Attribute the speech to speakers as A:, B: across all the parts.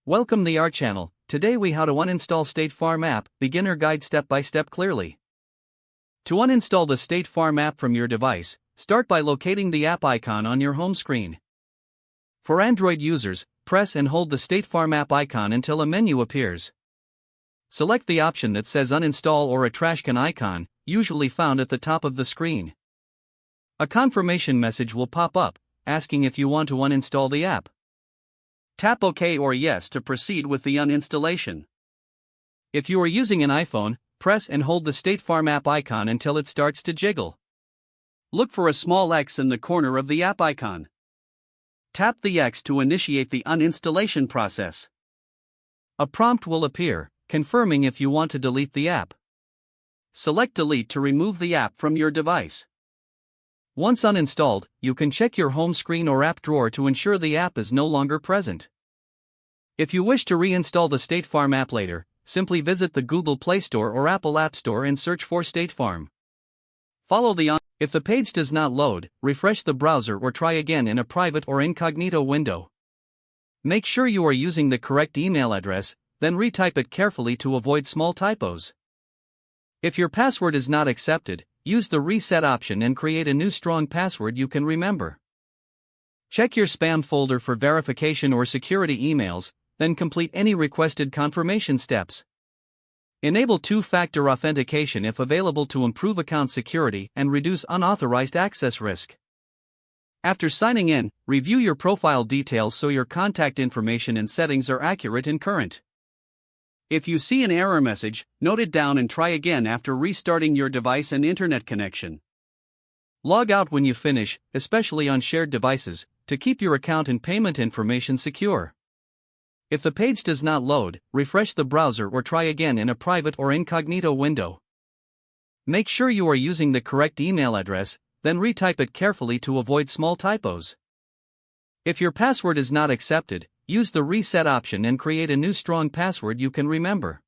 A: Welcome to our channel. Today we how to uninstall State Farm app, beginner guide step by step clearly. To uninstall the State Farm app from your device, start by locating the app icon on your home screen. For Android users, press and hold the State Farm app icon until a menu appears. Select the option that says uninstall or a trash can icon, usually found at the top of the screen. A confirmation message will pop up, asking if you want to uninstall the app. Tap OK or Yes to proceed with the uninstallation. If you are using an iPhone, press and hold the State Farm app icon until it starts to jiggle. Look for a small X in the corner of the app icon. Tap the X to initiate the uninstallation process. A prompt will appear, confirming if you want to delete the app. Select Delete to remove the app from your device. Once uninstalled, you can check your home screen or app drawer to ensure the app is no longer present. If you wish to reinstall the State Farm app later, simply visit the Google Play Store or Apple App Store and search for State Farm. If the page does not load, refresh the browser or try again in a private or incognito window. Make sure you are using the correct email address, then retype it carefully to avoid small typos. If your password is not accepted, use the reset option and create a new strong password you can remember. Check your spam folder for verification or security emails, then complete any requested confirmation steps. Enable two-factor authentication if available to improve account security and reduce unauthorized access risk. After signing in, review your profile details so your contact information and settings are accurate and current. If you see an error message, note it down and try again after restarting your device and internet connection. Log out when you finish, especially on shared devices, to keep your account and payment information secure. If the page does not load, refresh the browser or try again in a private or incognito window. Make sure you are using the correct email address, then retype it carefully to avoid small typos. If your password is not accepted, use the reset option and create a new strong password you can remember.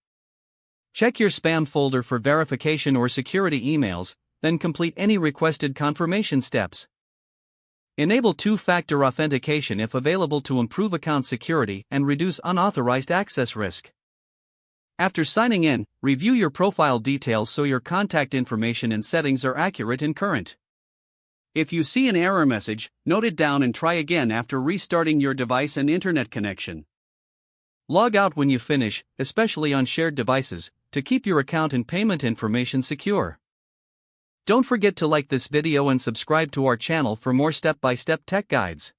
A: Check your spam folder for verification or security emails, then complete any requested confirmation steps. Enable two-factor authentication if available to improve account security and reduce unauthorized access risk. After signing in, review your profile details so your contact information and settings are accurate and current. If you see an error message, note it down and try again after restarting your device and internet connection. Log out when you finish, especially on shared devices, to keep your account and payment information secure. Don't forget to like this video and subscribe to our channel for more step-by-step tech guides.